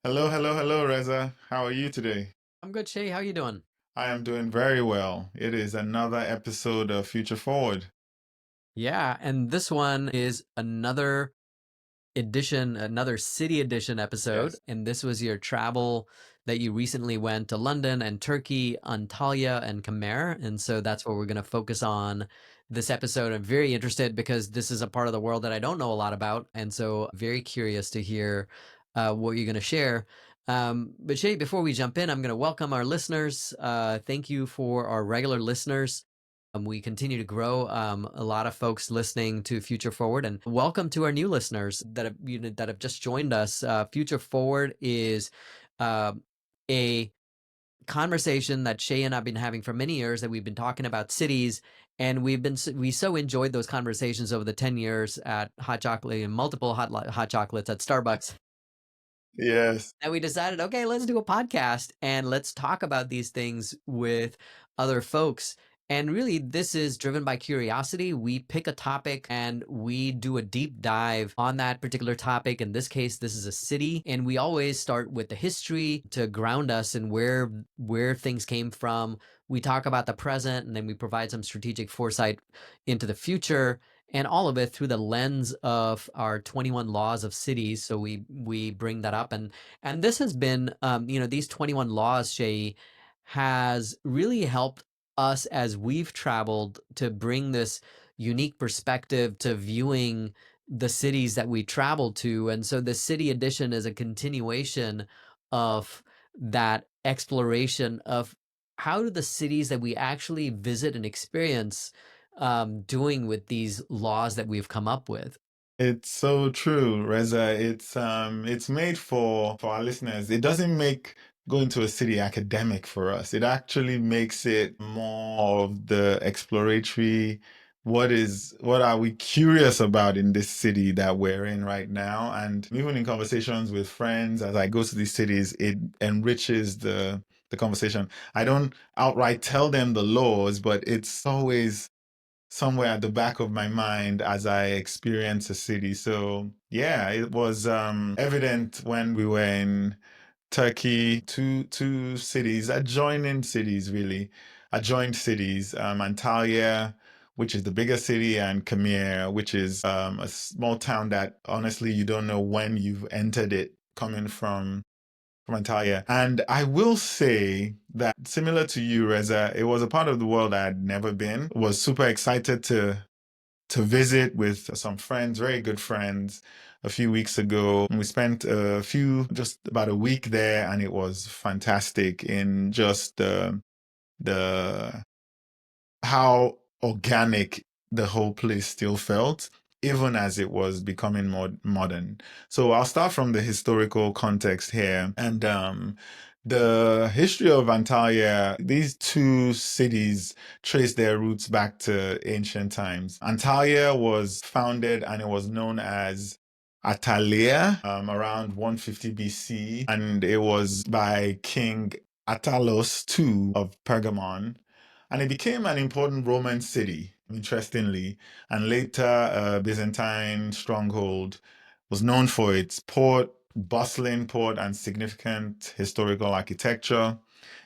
Hello, hello, hello, Reza. How are you today? I'm good, Shay. How you doing? I am doing very well. It is another episode of Future Forward. Yeah, and this one is another edition, another city edition episode. Yes. And this was your travel that you recently went to London and Turkey, Antalya and Kemer. And so that's what we're going to focus on this episode. I'm very interested because this is a part of the world that I don't know a lot about. And so very curious to hear what you're going to share. But Shay, before we jump in, I'm going to welcome our listeners. Thank you for our regular listeners. We continue to grow. A lot of folks listening to Future Forward, and welcome to our new listeners that have just joined us. Future Forward is uh, a conversation that Shay and I've been having for many years. That we've been talking about cities, and we so enjoyed those conversations over the 10 years at hot chocolate and multiple hot chocolates at Starbucks. Yes. And we decided, okay, let's do a podcast and let's talk about these things with other folks. And really, this is driven by curiosity. We pick a topic and we do a deep dive on that particular topic. In this case, this is a city, and we always start with the history to ground us in where things came from. We talk about the present, and then we provide some strategic foresight into the future, and all of it through the lens of our 21 laws of cities. So we bring that up, and this has been, these 21 laws, Shay, has really helped us as we've traveled to bring this unique perspective to viewing the cities that we travel to. And so the city edition is a continuation of that exploration of how do the cities that we actually visit and experience doing with these laws that we've come up with. It's so true, Reza. It's made for our listeners. It doesn't make going to a city academic for us. It actually makes it more of the exploratory. What are we curious about in this city that we're in right now? And even in conversations with friends, as I go to these cities, it enriches the conversation. I don't outright tell them the laws, but it's always somewhere at the back of my mind as I experience a city. So yeah, it was evident when we were in Turkey, two cities, adjoining cities really, adjoined cities, Antalya, which is the biggest city, and Kemer, which is a small town that honestly you don't know when you've entered it coming from Antalya. And I will say that similar to you, Reza, it was a part of the world I had never been. Was super excited to visit with some friends, very good friends, a few weeks ago. We spent just about a week there, and it was fantastic in just the how organic the whole place still felt, even as it was becoming more modern. So I'll start from the historical context here. And the history of Antalya, these two cities trace their roots back to ancient times. Antalya was founded and it was known as Atalia around 150 BC, and it was by King Attalos II of Pergamon, and it became an important Roman city, interestingly, and later a Byzantine stronghold. Was known for its port, bustling port, and significant historical architecture,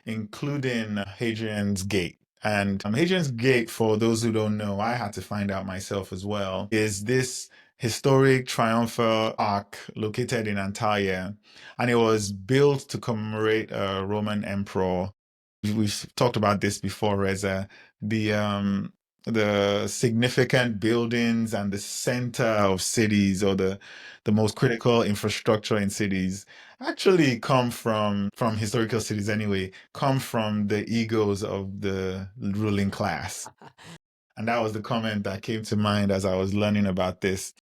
including Hadrian's Gate. And Hadrian's Gate, for those who don't know, I had to find out myself as well, is this historic triumphal arch located in Antalya, and it was built to commemorate a Roman emperor. We've talked about this before, Reza. The significant buildings and the center of cities, or the most critical infrastructure in cities, actually come from historical cities anyway, come from the egos of the ruling class. And that was the comment that came to mind as I was learning about this.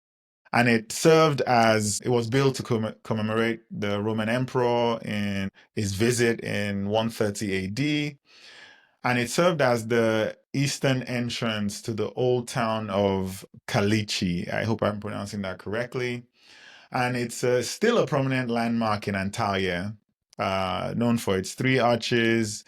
And it was built to commemorate the Roman emperor in his visit in 130 AD. And it served as the eastern entrance to the old town of Kalichi. I hope I'm pronouncing that correctly. And it's still a prominent landmark in Antalya, known for its three arches,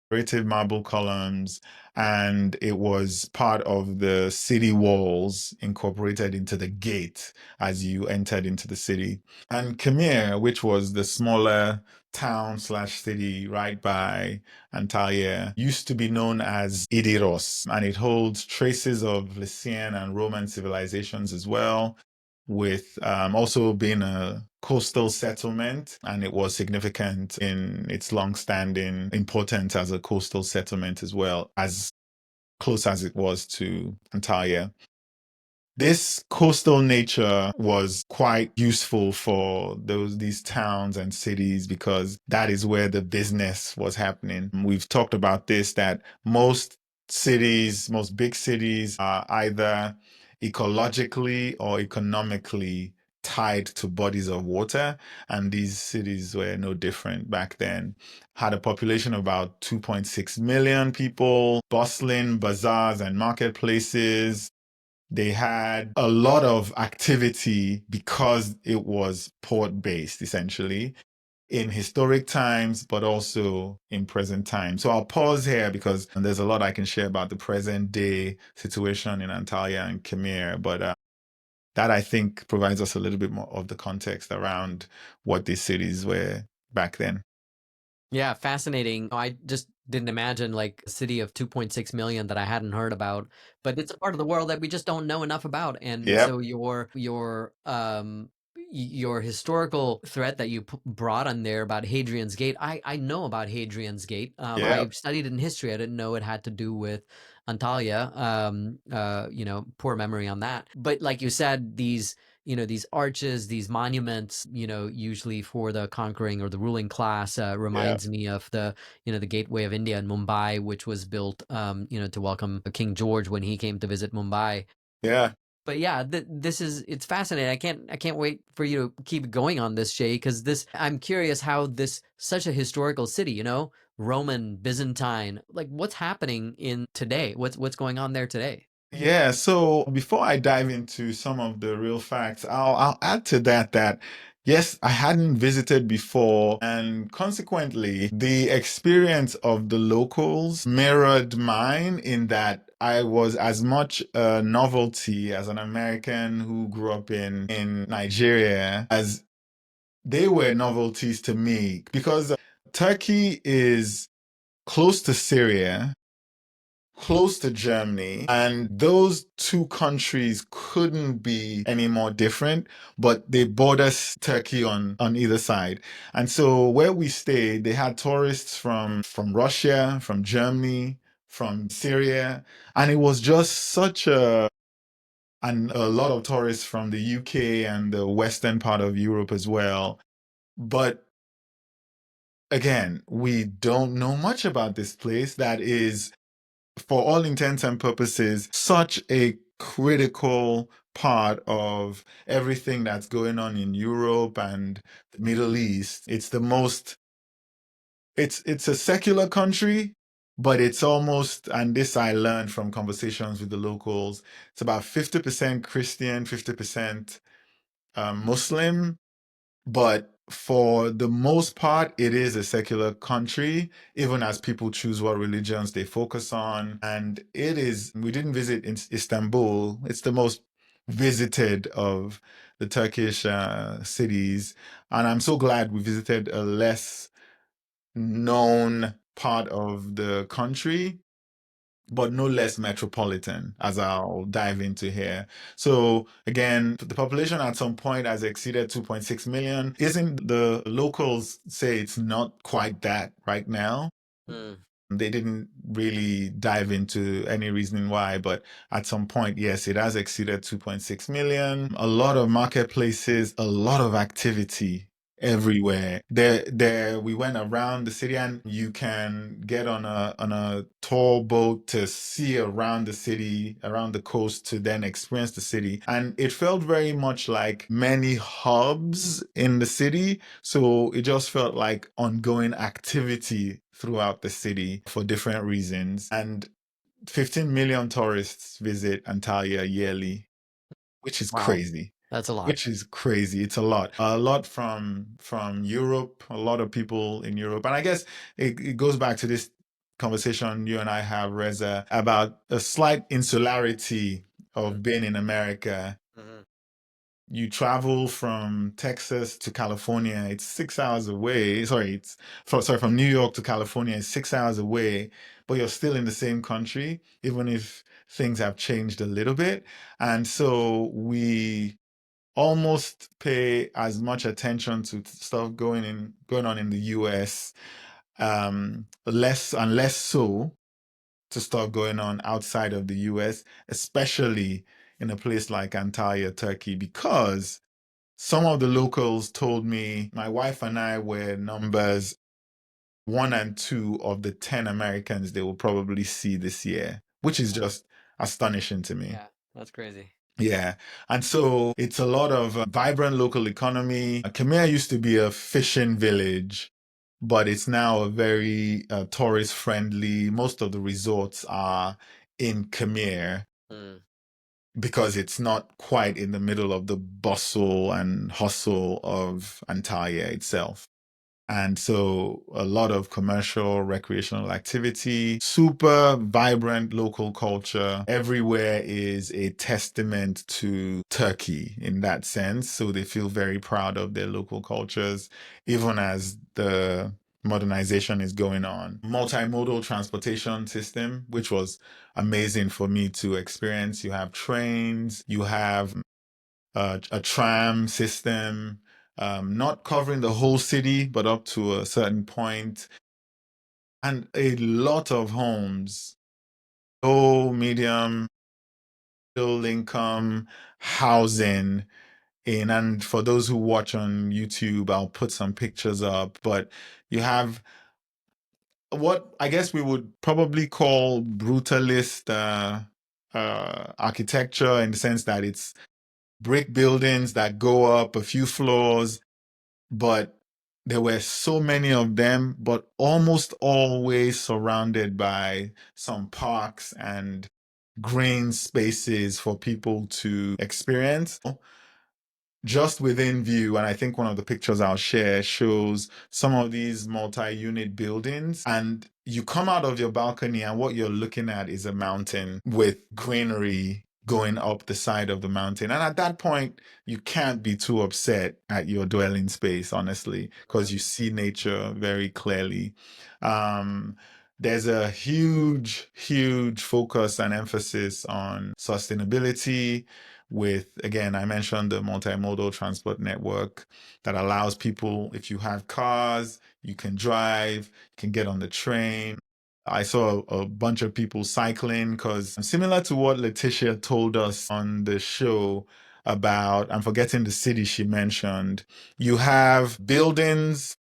decorative marble columns, and it was part of the city walls incorporated into the gate as you entered into the city. And Kemer, which was the smaller town slash city right by Antalya, used to be known as Idiros, and it holds traces of Lycian and Roman civilizations as well, with also being a coastal settlement, and it was significant in its long-standing importance as a coastal settlement as well, as close as it was to Antalya. This coastal nature was quite useful for these towns and cities because that is where the business was happening. We've talked about this, that most cities, most big cities are either ecologically or economically tied to bodies of water, and these cities were no different back then. Had a population of about 2.6 million people, bustling bazaars and marketplaces. They had a lot of activity because it was port based, essentially, in historic times, but also in present times. So I'll pause here because there's a lot I can share about the present day situation in Antalya and Khmer. But that, I think, provides us a little bit more of the context around what these cities were back then. Yeah, fascinating. I just didn't imagine like a city of 2.6 million that I hadn't heard about, but it's a part of the world that we just don't know enough about. And Yep. so your historical threat that you brought on there about Hadrian's Gate, I know about Hadrian's Gate. I Yep. studied in history. I didn't know it had to do with Antalya. Poor memory on that. But like you said, these arches, these monuments, usually for the conquering or the ruling class, Yep. reminds me of the Gateway of India in Mumbai, which was built, to welcome King George when he came to visit Mumbai. Yeah. But yeah, it's fascinating. I can't wait for you to keep going on this, Shay, because I'm curious how this such a historical city, Roman, Byzantine, like what's happening in today? What's going on there today? Yeah, so before I dive into some of the real facts, I'll add to that yes, I hadn't visited before, and consequently, the experience of the locals mirrored mine in that I was as much a novelty as an American who grew up in Nigeria as they were novelties to me because Turkey is close to Syria, close to Germany, and those two countries couldn't be any more different, but they border Turkey on either side. And so where we stayed, they had tourists from Russia, from Germany, from Syria, and it was just such and a lot of tourists from the UK and the western part of Europe as well. But again, we don't know much about this place that is, for all intents and purposes, such a critical part of everything that's going on in Europe and the Middle East. It's a secular country, but it's almost, and this I learned from conversations with the locals, it's about 50% Christian, 50% Muslim. But for the most part, it is a secular country, even as people choose what religions they focus on. And we didn't visit in Istanbul. It's the most visited of the Turkish cities. And I'm so glad we visited a less known part of the country, but no less metropolitan, as I'll dive into here. So again, the population at some point has exceeded 2.6 million. Isn't the locals say it's not quite that right now? Mm. They didn't really dive into any reasoning why, but at some point, yes, it has exceeded 2.6 million. A lot of marketplaces, a lot of activity everywhere. There, we went around the city, and you can get on a tour boat to see around the city, around the coast, to then experience the city. And it felt very much like many hubs in the city. So it just felt like ongoing activity throughout the city for different reasons. And 15 million tourists visit Antalya yearly, which is Wow, crazy. that's a lot. Which is crazy. It's a lot. A lot from Europe, a lot of people in Europe. And I guess it goes back to this conversation you and I have, Reza, about a slight insularity Mm, of being in America. mhm. You travel from Texas to California, it's 6 hours away. Sorry, from New York to California, it's 6 hours away, but you're still in the same country, even if things have changed a little bit. And so we almost pay as much attention to stuff going on in the US, less and less so to stuff going on outside of the US, especially in a place like Antalya, Turkey, because some of the locals told me my wife and I were numbers one and two of the 10 Americans they will probably see this year, which is Wow. just astonishing to me. Yeah, that's crazy. Yeah. And so it's a lot of vibrant local economy. Kemer used to be a fishing village, but it's now a very tourist friendly. Most of the resorts are in Kemer Mm, because it's not quite in the middle of the bustle and hustle of Antalya itself. And so a lot of commercial, recreational activity, super vibrant local culture. Everywhere is a testament to Turkey in that sense. So they feel very proud of their local cultures, even as the modernization is going on. Multimodal transportation system, which was amazing for me to experience. You have trains, you have a tram system, not covering the whole city, but up to a certain point, and a lot of homes, low, medium, middle income housing in. And for those who watch on YouTube, I'll put some pictures up, but you have what I guess we would probably call brutalist architecture in the sense that it's brick buildings that go up a few floors, but there were so many of them, but almost always surrounded by some parks and green spaces for people to experience just within view. And I think one of the pictures I'll share shows some of these multi-unit buildings. And you come out of your balcony, and what you're looking at is a mountain with greenery going up the side of the mountain. And at that point, you can't be too upset at your dwelling space, honestly, because you see nature very clearly. Um, there's a huge, huge focus and emphasis on sustainability with, again, I mentioned the multimodal transport network that allows people, if you have cars, you can drive, you can get on the train. I saw a bunch of people cycling because similar to what Letitia told us on the show about, I'm forgetting the city she mentioned, you have buildings,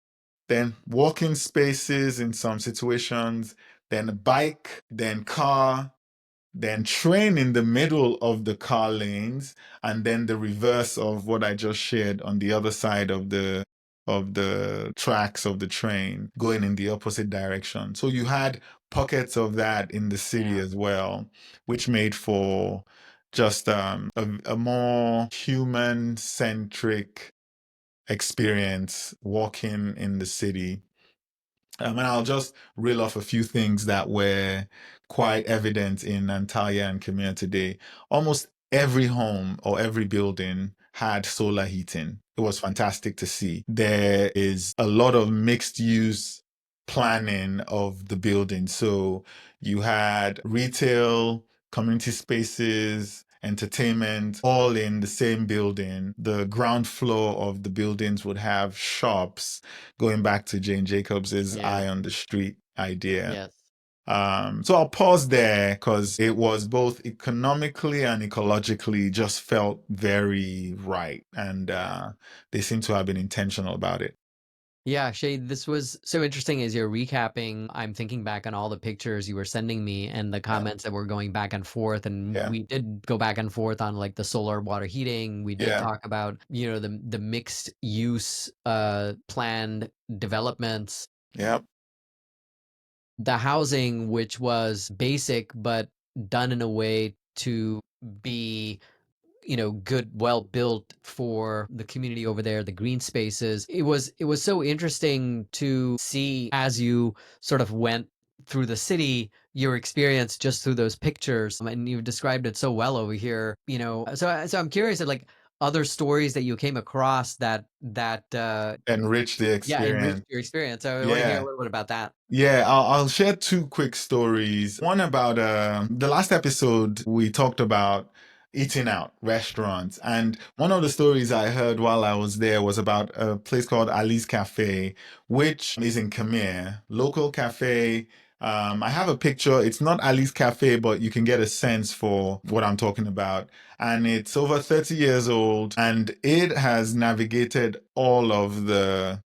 then walking spaces in some situations, then a bike, then car, then train in the middle of the car lanes, and then the reverse of what I just shared on the other side of the tracks of the train going in the opposite direction. So you had pockets of that in the city yeah. as well, which made for just a more human centric experience walking in the city. And I'll just reel off a few things that were quite evident in Antalya and Khmer today. Almost every home or every building had solar heating. It was fantastic to see. There is a lot of mixed use planning of the building. So you had retail, community spaces, entertainment, all in the same building. The ground floor of the buildings would have shops, going back to Jane Jacobs's Yeah. eye on the street idea. Yes. So I'll pause there because it was both economically and ecologically just felt very right. And Yeah. they seem to have been intentional about it. Yeah, Shay, this was so interesting as you're recapping. I'm thinking back on all the pictures you were sending me and the Yeah. comments that were going back and forth. And Yeah. we did go back and forth on like the solar water heating. We did Yeah. talk about, the mixed use planned developments, Yep. the housing, which was basic but done in a way to be good, well built for the community over there, the green spaces. It was so interesting to see as you sort of went through the city, your experience just through those pictures, and you've described it so well over here. So I'm curious at like other stories that you came across that Enrich the yeah, enriched experience. your experience. So I want to hear a Yeah. little bit about that. Yeah, I'll share two quick stories. One about the last episode we talked about eating out, restaurants. And one of the stories I heard while I was there was about a place called Ali's Cafe, which is in Khmer, local cafe. I have a picture. It's not Ali's Cafe, but you can get a sense for what I'm talking about. And it's over 30 years old, and it has navigated all of the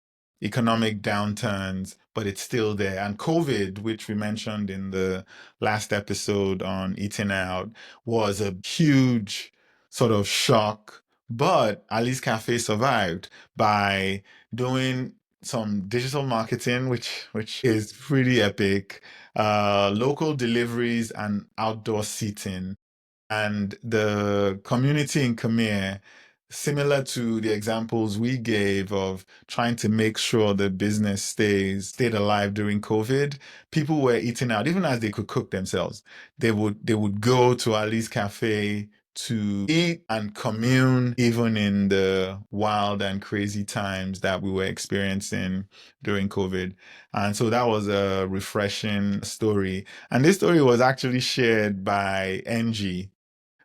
economic downturns, but it's still there. And COVID, which we mentioned in the last episode on eating out, was a huge sort of shock. But Ali's Cafe survived by doing some digital marketing, which is pretty epic, local deliveries and outdoor seating, and the community in Khmer, similar to the examples we gave of trying to make sure the business stayed alive during COVID, people were eating out, even as they could cook themselves. They would go to Ali's Cafe to eat and commune, even in the wild and crazy times that we were experiencing during COVID. And so that was a refreshing story. And this story was actually shared by NG,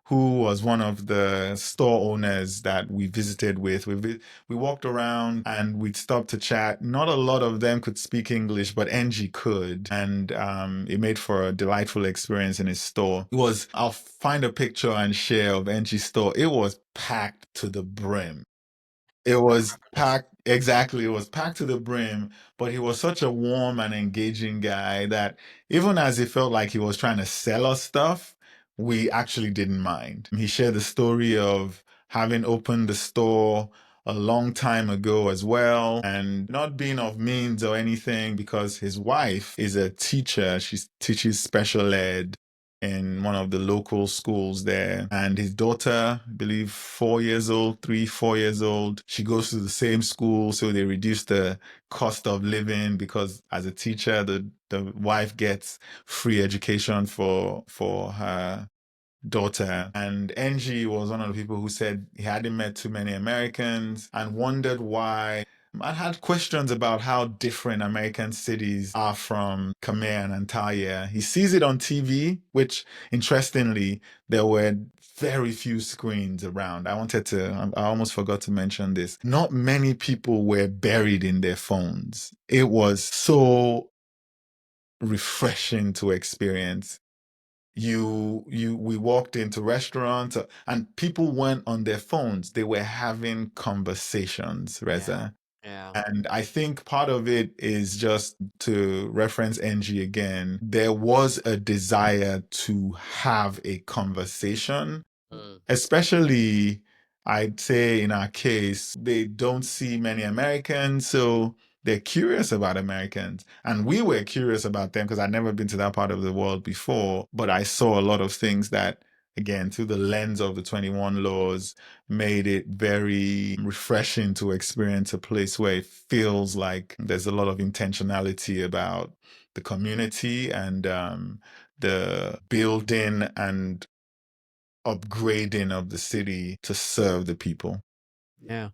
who was one of the store owners that we visited with. We walked around and we'd stop to chat. Not a lot of them could speak English, but NG could, and it made for a delightful experience in his store. I'll find a picture and share of NG's store. It was packed to the brim. It was packed, exactly. It was packed to the brim, but he was such a warm and engaging guy that even as it felt like he was trying to sell us stuff, we actually didn't mind. He shared the story of having opened the store a long time ago as well, and not being of means or anything because his wife is a teacher. She teaches special ed in one of the local schools there. And his daughter, I believe 4 years old, 4 years old, she goes to the same school. So they reduce the cost of living because as a teacher, the wife gets free education for her daughter. And NG was one of the people who said he hadn't met too many Americans and wondered why. I had questions about how different American cities are from Khmer and Antalya. He sees it on TV, which interestingly, there were very few screens around. I almost forgot to mention this. Not many people were buried in their phones. It was so refreshing to experience. We walked into restaurants, and people weren't on their phones. They were having conversations, Yeah. Reza. Yeah. And I think part of it is just to reference NG again. There was a desire to have a conversation, Mm. especially I'd say in our case, they don't see many Americans, so they're curious about Americans. And we were curious about them because I'd never been to that part of the world before, but I saw a lot of things that, again, through the lens of the 21 laws, made it very refreshing to experience a place where it feels like there's a lot of intentionality about the community and the building and upgrading of the city to serve the people. Yeah.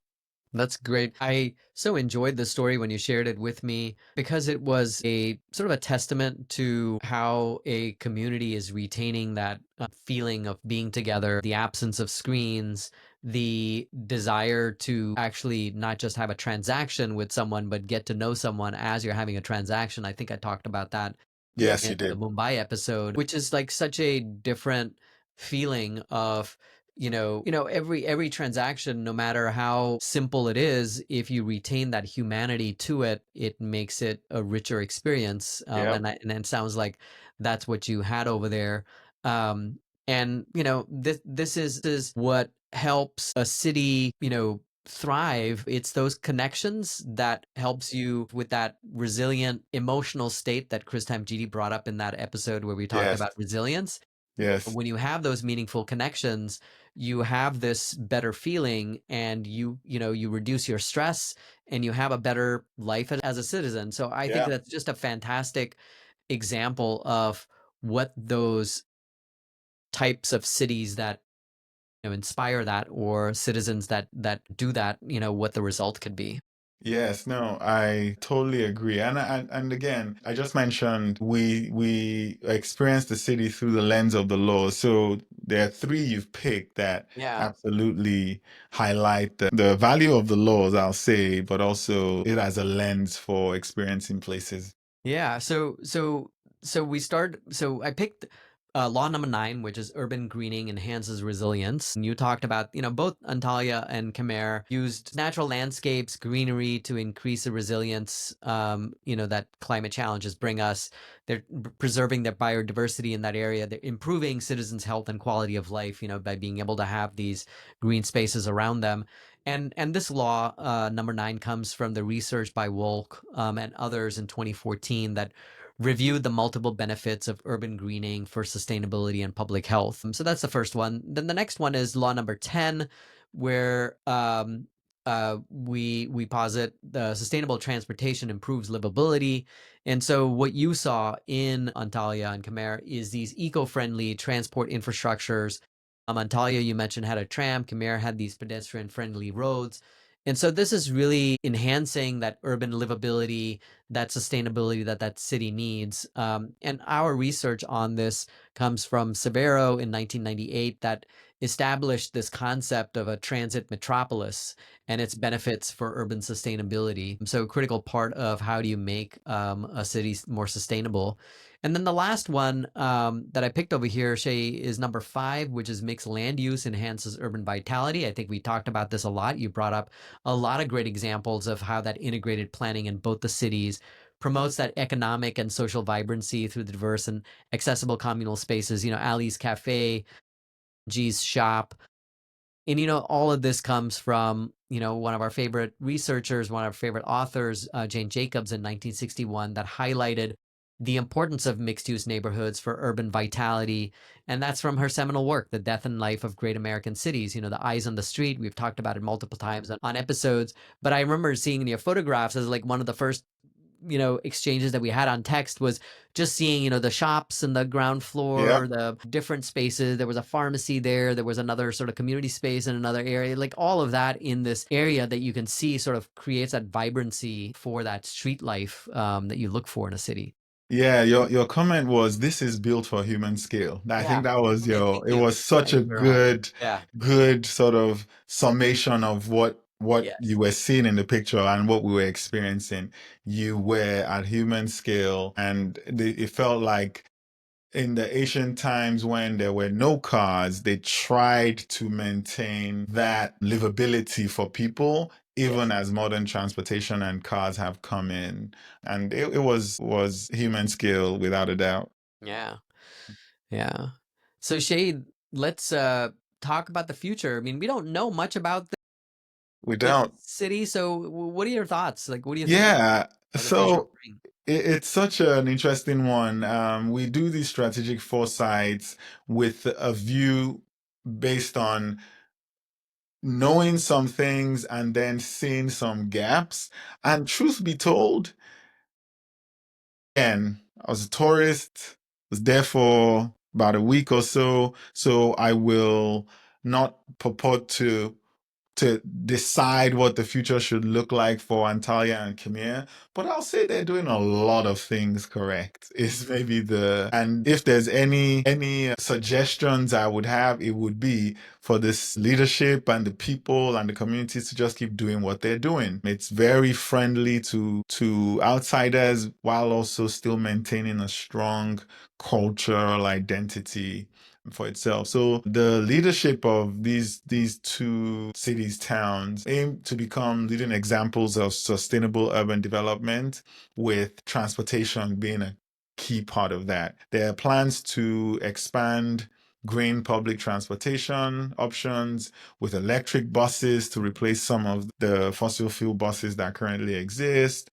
That's great. I so enjoyed the story when you shared it with me because it was a sort of a testament to how a community is retaining that feeling of being together, the absence of screens, the desire to actually not just have a transaction with someone, but get to know someone as you're having a transaction. I think I talked about that Yes, in you the did. Mumbai episode, which is like such a different feeling of every transaction, no matter how simple it is, if you retain that humanity to it, it makes it a richer experience. Yep. And it sounds like that's what you had over there. Um, and this is what helps a city, thrive. It's those connections that helps you with that resilient emotional state that Chris Tamjidi brought up in that episode where we talked Yes. about resilience. Yes. When you have those meaningful connections, you have this better feeling, and you reduce your stress, and you have a better life as a citizen. So I think Yeah. that's just a fantastic example of what those types of cities that inspire that, or citizens that do that, what the result could be? Yes, no, I totally agree. And again, I just mentioned we experience the city through the lens of the law. So there are three you've picked that Yeah. absolutely highlight the value of the laws, I'll say, but also it as a lens for experiencing places. Yeah. So I picked law number 9, which is urban greening enhances resilience. And you talked about, both Antalya and Kemer used natural landscapes, greenery to increase the resilience, that climate challenges bring us. They're preserving their biodiversity in that area. They're improving citizens' health and quality of life, by being able to have these green spaces around them. And this law, number 9, comes from the research by Wolk and others in 2014 that reviewed the multiple benefits of urban greening for sustainability and public health. So that's the first one. Then the next one is law number 10, where we posit the sustainable transportation improves livability. And so what you saw in Antalya and Khmer is these eco-friendly transport infrastructures. Antalya, you mentioned, had a tram. Khmer had these pedestrian-friendly roads. And so this is really enhancing that urban livability, that sustainability that city needs. And our research on this comes from Severo in 1998 that established this concept of a transit metropolis and its benefits for urban sustainability. So a critical part of how do you make a city more sustainable. And then the last one that I picked over here, Shay, is number 5, which is mixed land use enhances urban vitality. I think we talked about this a lot. You brought up a lot of great examples of how that integrated planning in both the cities promotes that economic and social vibrancy through the diverse and accessible communal spaces. Ali's Cafe, G's Shop, and all of this comes from one of our favorite researchers, one of our favorite authors, Jane Jacobs, in 1961, that highlighted the importance of mixed-use neighborhoods for urban vitality. And that's from her seminal work, The Death and Life of Great American Cities. The eyes on the street, we've talked about it multiple times on episodes, but I remember seeing your photographs as like one of the first exchanges that we had on text, was just seeing, the shops and the ground Yeah. floor, the different spaces. There was a pharmacy there. There was another sort of community space in another area, like all of that in this area that you can see sort of creates that vibrancy for that street life that you look for in a city. Yeah, your comment was this is built for human scale. I Yeah. think that was Okay. Thank it you. was such Thank a you very much. Yeah. good sort of summation of what you Yes. were seeing in the picture and what we were experiencing. You were at human scale, and it felt like in the ancient times when there were no cars, they tried to maintain that livability for people, even Yes. as modern transportation and cars have come in. And it was human skill without a doubt. Yeah. Yeah. So Shade, let's talk about the future. I mean, we don't know much about We this don't. city. So what are your thoughts? Like, what do you think Yeah. the future will So bring? it's such an interesting one. We do these strategic foresights with a view based on knowing some things and then seeing some gaps. And truth be told, again, I was a tourist, was there for about a week or so, so I will not purport to decide what the future should look like for Antalya and Khmer, but I'll say they're doing a lot of things correct. Is maybe and if there's any suggestions I would have, it would be for this leadership and the people and the communities to just keep doing what they're doing. It's very friendly to outsiders while also still maintaining a strong cultural identity for itself. So the leadership of these two cities, towns, aim to become leading examples of sustainable urban development, with transportation being a key part of that. There are plans to expand green public transportation options with electric buses to replace some of the fossil fuel buses that currently exist,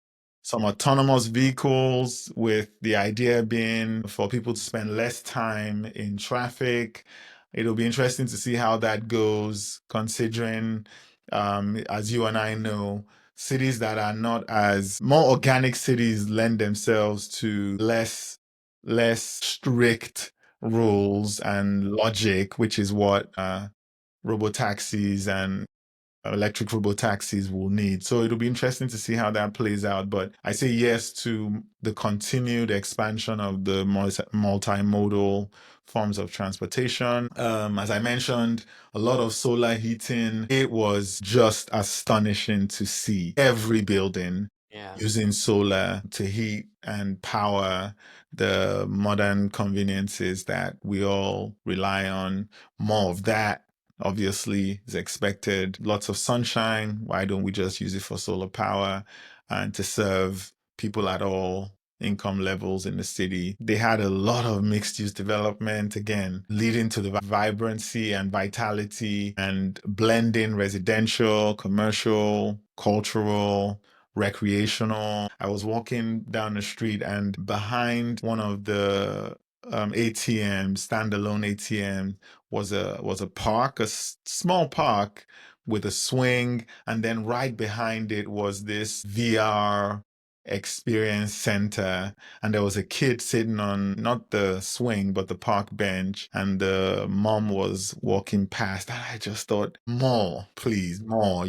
some autonomous vehicles, with the idea being for people to spend less time in traffic. It'll be interesting to see how that goes, considering, as you and I know, cities that are not as more organic cities lend themselves to less less strict rules and logic, which is what robo taxis and electric robo taxis will need. So it'll be interesting to see how that plays out. But I say yes to the continued expansion of the multimodal forms of transportation. As I mentioned, a lot of solar heating. It was just astonishing to see every building Yeah. using solar to heat and power the modern conveniences that we all rely on. More of that obviously is expected. Lots of sunshine. Why don't we just use it for solar power and to serve people at all income levels in the city? They had a lot of mixed use development, again, leading to the vibrancy and vitality and blending residential, commercial, cultural, recreational. I was walking down the street and behind one of the ATM, standalone ATM, was a park, small park with a swing, and then right behind it was this VR experience center, and there was a kid sitting on not the swing but the park bench, and the mom was walking past, and I just thought, more, please, more,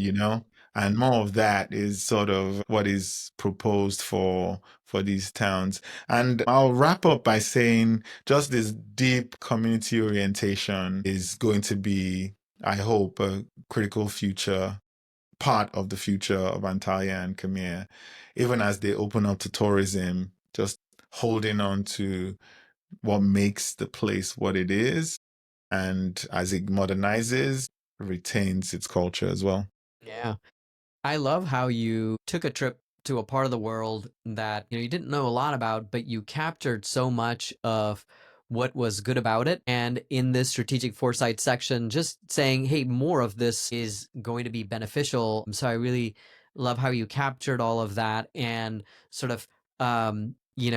and more of that is sort of what is proposed for these towns. And I'll wrap up by saying just this deep community orientation is going to be, I hope, a critical future part of the future of Antalya and Kemer, even as they open up to tourism, just holding on to what makes the place what it is, and as it modernizes, retains its culture as well. Yeah. I love how you took a trip to a part of the world that you didn't know a lot about, but you captured so much of what was good about it. And in this strategic foresight section, just saying, hey, more of this is going to be beneficial. So I really love how you captured all of that and sort of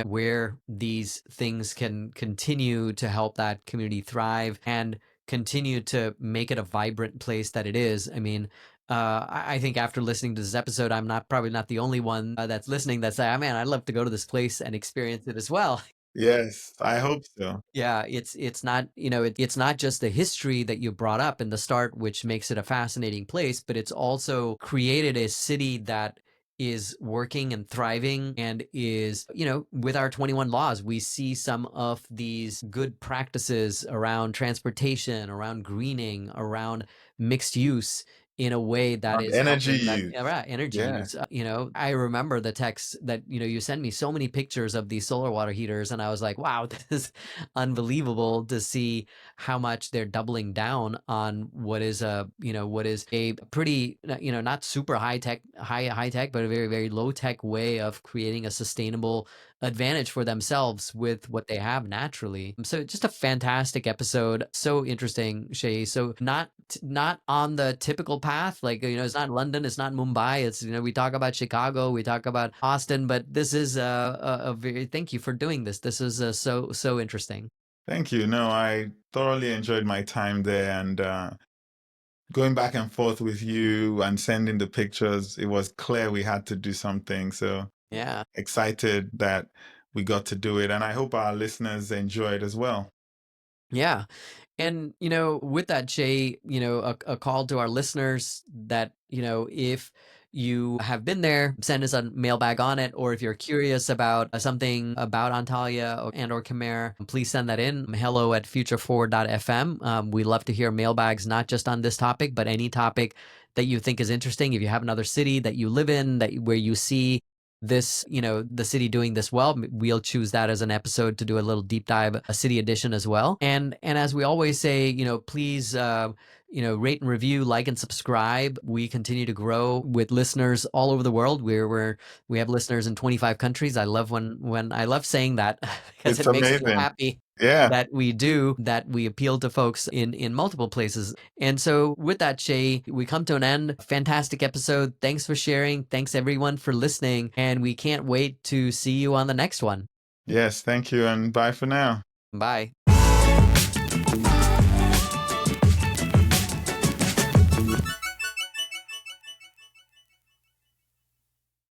where these things can continue to help that community thrive and continue to make it a vibrant place that it is. I mean, I think after listening to this episode, I'm probably not the only one that's listening that say, "Oh man, I'd love to go to this place and experience it as well." Yes, I hope so. Yeah, it's not, it's not just the history that you brought up in the start, which makes it a fascinating place, but it's also created a city that is working and thriving and is, with our 21 laws, we see some of these good practices around transportation, around greening, around mixed use in a way that On is energy helping that use. energy Yeah. use. I remember the text that you sent me so many pictures of these solar water heaters, and I was like, wow, this is unbelievable to see how much they're doubling down on what is a pretty not super high tech, but a very very low tech way of creating a sustainable advantage for themselves with what they have naturally. So just a fantastic episode, so interesting, Shay. So not on the typical path, like it's not London, it's not Mumbai, it's we talk about Chicago, we talk about Austin, but this is a very, thank you for doing this. This is so interesting. Thank you. No, I thoroughly enjoyed my time there, and going back and forth with you and sending the pictures, it was clear we had to do something. So Yeah. excited that we got to do it. And I hope our listeners enjoy it as well. Yeah. And, with that, Jay, a call to our listeners that, if you have been there, send us a mailbag on it. Or if you're curious about something about Antalya and or Khmer, please send that in. hello@futureforward.fm. We love to hear mailbags, not just on this topic, but any topic that you think is interesting. If you have another city that you live in, where you see this, the city doing this well, we'll choose that as an episode to do a little deep dive, a city edition as well. And as we always say, please rate and review, like and subscribe. We continue to grow with listeners all over the world. We have listeners in 25 countries. I love when I love saying that because It's it makes me amazing. happy Yeah. that we appeal to folks in multiple places. And so with that, Shay, we come to an end. Fantastic episode. Thanks for sharing. Thanks everyone for listening. And we can't wait to see you on the next one. Yes. Thank you. And bye for now. Bye.